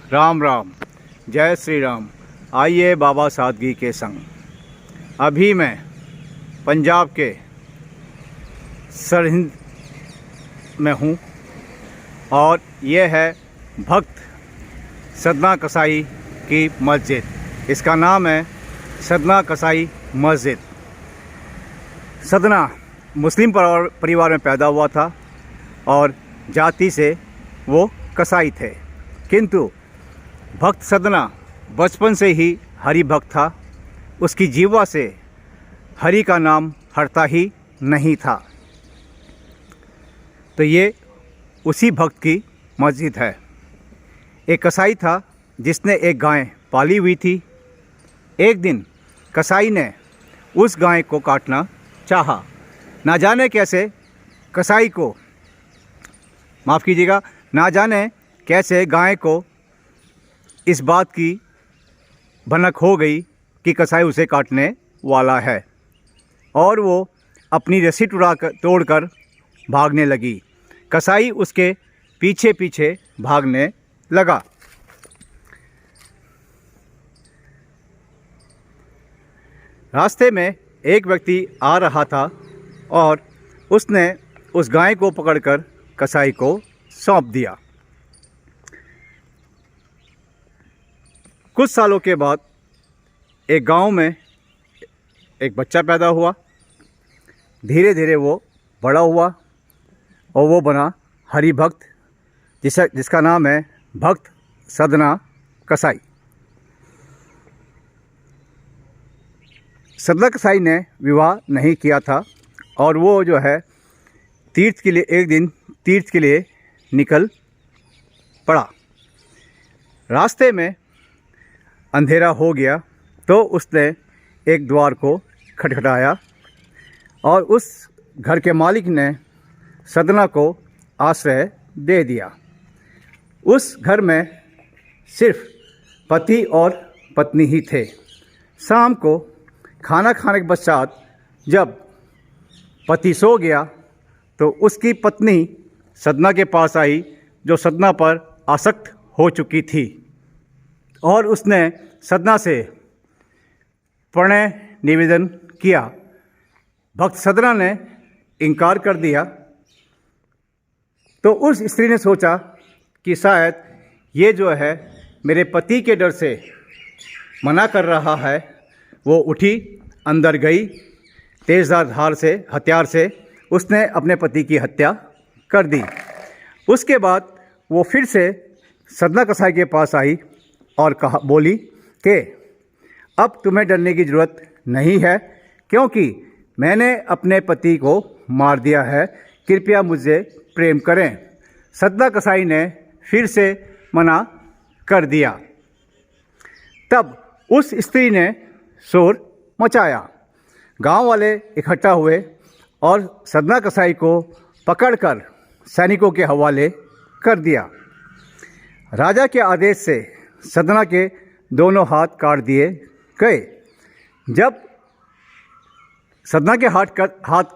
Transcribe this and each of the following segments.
राम राम, जय श्री राम। आइए बाबा सादगी के संग। अभी मैं पंजाब के सरहिंद में हूँ और यह है भक्त सदना कसाई की मस्जिद। इसका नाम है सदना कसाई मस्जिद। सदना मुस्लिम परिवार में पैदा हुआ था और जाति से वो कसाई थे, किंतु भक्त सदना बचपन से ही हरि भक्त था। उसकी जीवा से हरि का नाम हटता ही नहीं था। तो ये उसी भक्त की मस्जिद है। एक कसाई था जिसने एक गाय पाली हुई थी। एक दिन कसाई ने उस गाय को काटना चाहा। ना जाने कैसे कसाई को, माफ़ कीजिएगा, ना जाने कैसे गाय को इस बात की भनक हो गई कि कसाई उसे काटने वाला है और वो अपनी रस्सी तोड़कर भागने लगी। कसाई उसके पीछे पीछे भागने लगा। रास्ते में एक व्यक्ति आ रहा था और उसने उस गाय को पकड़कर कसाई को सौंप दिया। कुछ सालों के बाद एक गांव में एक बच्चा पैदा हुआ। धीरे धीरे वो बड़ा हुआ और वो बना हरि भक्त, जिसका नाम है भक्त सदना कसाई। सदना कसाई ने विवाह नहीं किया था और वो जो है तीर्थ के लिए, एक दिन तीर्थ के लिए निकल पड़ा। रास्ते में अंधेरा हो गया तो उसने एक द्वार को खटखटाया और उस घर के मालिक ने सदना को आश्रय दे दिया। उस घर में सिर्फ पति और पत्नी ही थे। शाम को खाना खाने के पश्चात जब पति सो गया तो उसकी पत्नी सदना के पास आई, जो सदना पर आसक्त हो चुकी थी, और उसने सदना से प्रणय निवेदन किया। भक्त सदना ने इनकार कर दिया। तो उस स्त्री ने सोचा कि शायद ये जो है मेरे पति के डर से मना कर रहा है। वो उठी, अंदर गई, तेज़धार हथियार से उसने अपने पति की हत्या कर दी। उसके बाद वो फिर से सदना कसाई के पास आई और बोली कि अब तुम्हें डरने की ज़रूरत नहीं है, क्योंकि मैंने अपने पति को मार दिया है। कृपया मुझसे प्रेम करें। सदना कसाई ने फिर से मना कर दिया। तब उस स्त्री ने शोर मचाया। गांव वाले इकट्ठा हुए और सदना कसाई को पकड़कर सैनिकों के हवाले कर दिया। राजा के आदेश से सदना के दोनों हाथ काट दिए गए। जब सदना के हाथ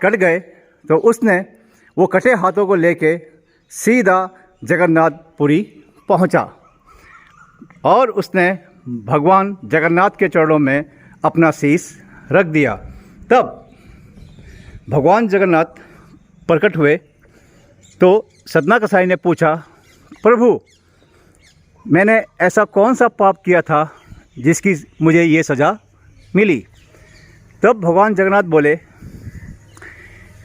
कट गए तो उसने वो कटे हाथों को लेके सीधा जगन्नाथपुरी पहुंचा और उसने भगवान जगन्नाथ के चरणों में अपना शीश रख दिया। तब भगवान जगन्नाथ प्रकट हुए तो सदना कसाई ने पूछा, प्रभु, मैंने ऐसा कौन सा पाप किया था जिसकी मुझे ये सज़ा मिली? तब भगवान जगन्नाथ बोले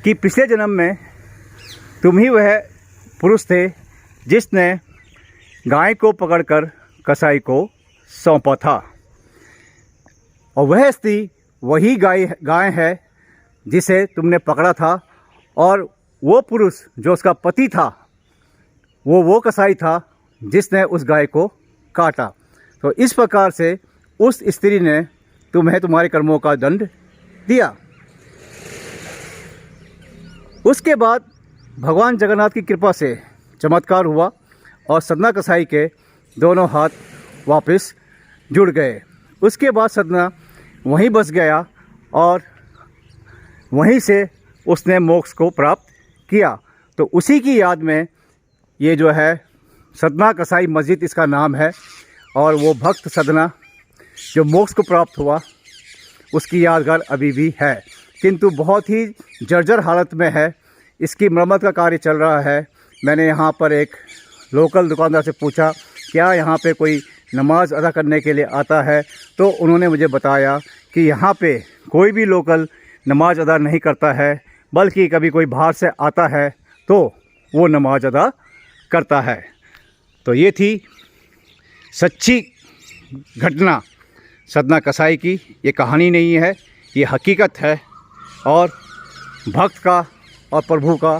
कि पिछले जन्म में तुम ही वह पुरुष थे जिसने गाय को पकड़कर कसाई को सौंपा था, और वह स्त्री वही गाय है जिसे तुमने पकड़ा था, और वो पुरुष जो उसका पति था वो कसाई था जिसने उस गाय को काटा। तो इस प्रकार से उस स्त्री ने तुम्हें तुम्हारे कर्मों का दंड दिया। उसके बाद भगवान जगन्नाथ की कृपा से चमत्कार हुआ और सदना कसाई के दोनों हाथ वापस जुड़ गए। उसके बाद सदना वहीं बस गया और वहीं से उसने मोक्ष को प्राप्त किया। तो उसी की याद में ये जो है सदना कसाई मस्जिद, इसका नाम है। और वो भक्त सदना जो मोक्ष को प्राप्त हुआ उसकी यादगार अभी भी है, किंतु बहुत ही जर्जर हालत में है। इसकी मरम्मत का कार्य चल रहा है। मैंने यहाँ पर एक लोकल दुकानदार से पूछा क्या यहाँ पे कोई नमाज़ अदा करने के लिए आता है, तो उन्होंने मुझे बताया कि यहाँ पे कोई भी लोकल नमाज़ अदा नहीं करता है, बल्कि कभी कोई बाहर से आता है तो वो नमाज अदा करता है। तो ये थी सच्ची घटना सदना कसाई की। ये कहानी नहीं है, ये हकीकत है और भक्त का और प्रभु का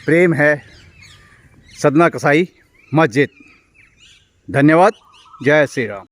प्रेम है सदना कसाई मस्जिद। धन्यवाद। जय श्री राम।